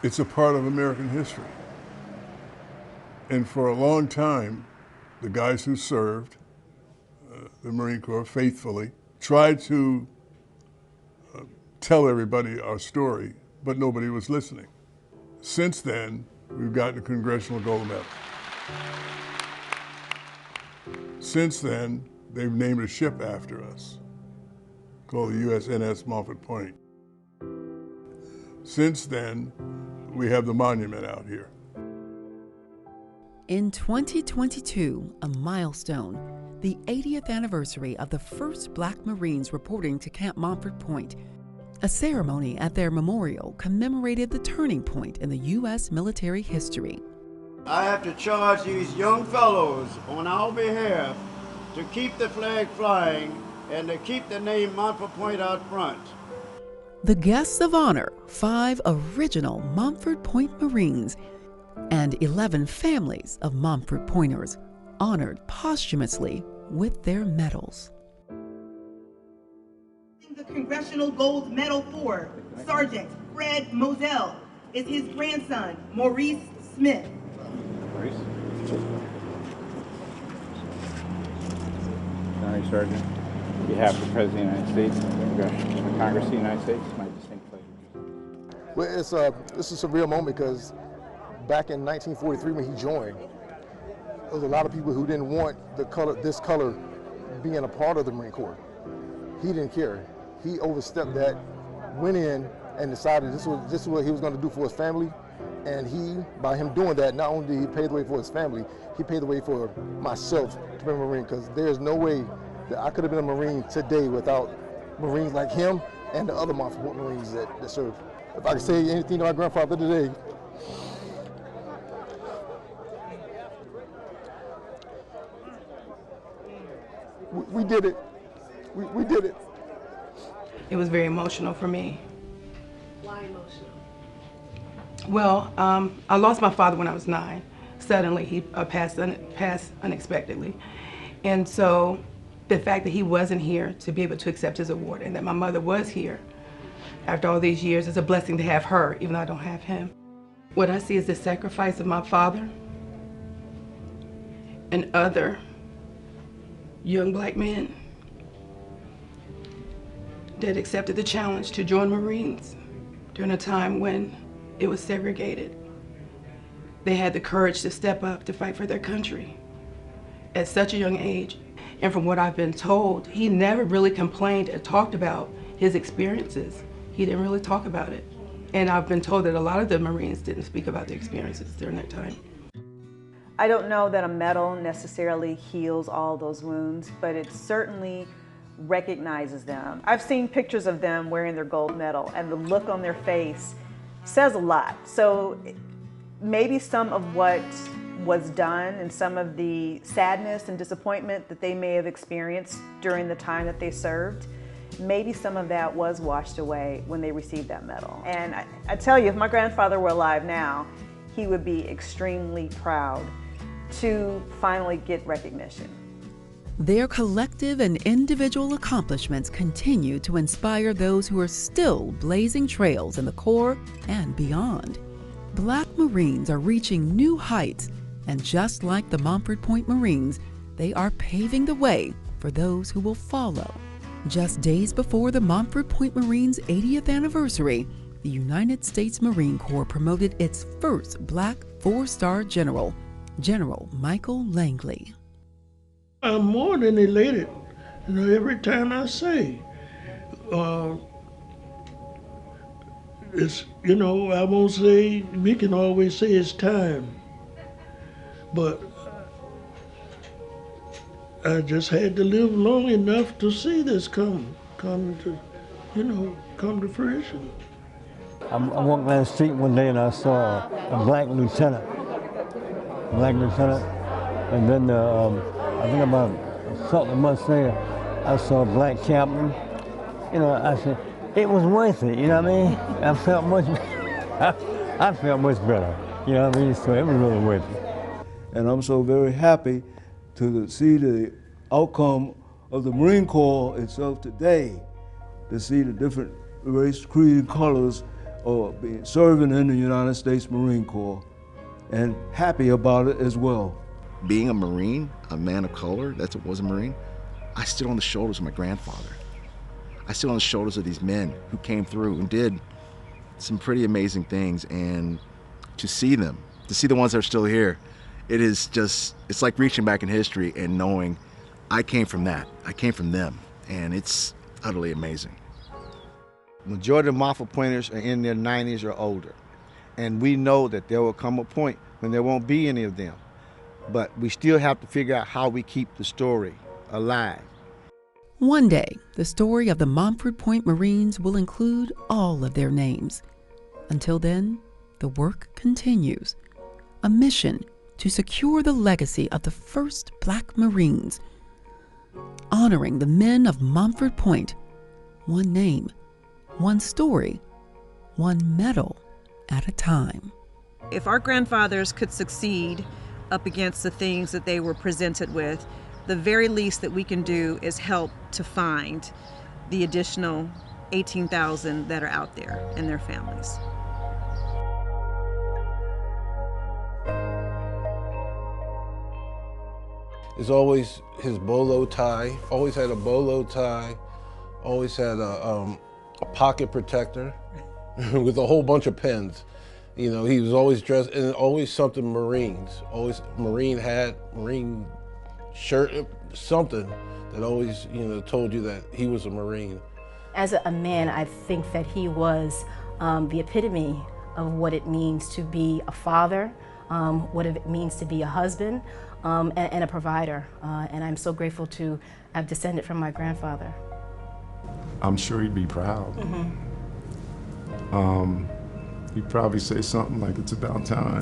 It's a part of American history. And for a long time, the guys who served the Marine Corps faithfully tried to tell everybody our story, but nobody was listening. Since then, we've gotten a Congressional Gold Medal. Since then, they've named a ship after us called the USNS Montford Point. Since then, we have the monument out here. In 2022, a milestone, the 80th anniversary of the first Black Marines reporting to Camp Montford Point. A ceremony at their memorial commemorated the turning point in the U.S. military history. I have to charge these young fellows on our behalf to keep the flag flying and to keep the name Montford Point out front. The guests of honor, 5 original Montford Point Marines and 11 families of Montford Pointers, honored posthumously with their medals. The Congressional Gold Medal for Sergeant Fred Moselle is his grandson, Maurice Smith. Maurice. Honorary Sergeant, on behalf of the President of the United States, the Congress of the United States, it's my distinct pleasure. Well, this is a real moment because back in 1943 when he joined, there was a lot of people who didn't want this color being a part of the Marine Corps. He didn't care. He overstepped that, went in and decided this is what he was going to do for his family. And by him doing that, not only did he pave the way for his family, he paved the way for myself to be a Marine, because there's no way that I could have been a Marine today without Marines like him and the other Montford Point Marines that served. If I could say anything to my grandfather today, we did it. We did it. It was very emotional for me. Why emotional? Well, I lost my father when I was 9. Suddenly, he passed unexpectedly. And so the fact that he wasn't here to be able to accept his award and that my mother was here after all these years is a blessing to have her, even though I don't have him. What I see is the sacrifice of my father and other young Black men that accepted the challenge to join Marines during a time when it was segregated. They had the courage to step up to fight for their country at such a young age. And from what I've been told, he never really complained or talked about his experiences. He didn't really talk about it. And I've been told that a lot of the Marines didn't speak about their experiences during that time. I don't know that a medal necessarily heals all those wounds, but it certainly recognizes them. I've seen pictures of them wearing their gold medal, and the look on their face says a lot. So maybe some of what was done and some of the sadness and disappointment that they may have experienced during the time that they served, maybe some of that was washed away when they received that medal. And I tell you, if my grandfather were alive now, he would be extremely proud to finally get recognition. Their collective and individual accomplishments continue to inspire those who are still blazing trails in the Corps and beyond. Black Marines are reaching new heights, and just like the Montford Point Marines, they are paving the way for those who will follow. Just days before the Montford Point Marines' 80th anniversary, the United States Marine Corps promoted its first Black 4-star general, General Michael Langley. I'm more than elated, every time I say, it's, I won't say, we can always say it's time, but I just had to live long enough to see this come to fruition. I walked down the street one day and I saw a black lieutenant, and then I think about a couple of months later, I saw a black captain. I said, it was worth it, you know what I mean? I felt much better, you know what I mean? So it was really worth it. And I'm so very happy to see the outcome of the Marine Corps itself today, to see the different race, creed, and colors or serving in the United States Marine Corps, and happy about it as well. Being a Marine, a man of color that was a Marine, I stood on the shoulders of my grandfather. I stood on the shoulders of these men who came through and did some pretty amazing things, and to see them, to see the ones that are still here, it's like reaching back in history and knowing I came from that. I came from them, and it's utterly amazing. Majority of Montford Pointers are in their 90s or older, and we know that there will come a point when there won't be any of them. But we still have to figure out how we keep the story alive. One day, the story of the Montford Point Marines will include all of their names. Until then, the work continues. A mission to secure the legacy of the first Black Marines, honoring the men of Montford Point, one name, one story, one medal at a time. If our grandfathers could succeed up against the things that they were presented with, the very least that we can do is help to find the additional 18,000 that are out there and their families. It's always his bolo tie, always had a bolo tie, always had a pocket protector with a whole bunch of pens. You know, he was always dressed, and always something Marines, always Marine hat, Marine shirt, something that always, you know, told you that he was a Marine. As a man, I think that he was the epitome of what it means to be a father, what it means to be a husband, and a provider. And I'm so grateful to have descended from my grandfather. I'm sure he'd be proud. He'd probably say something like, "It's about time."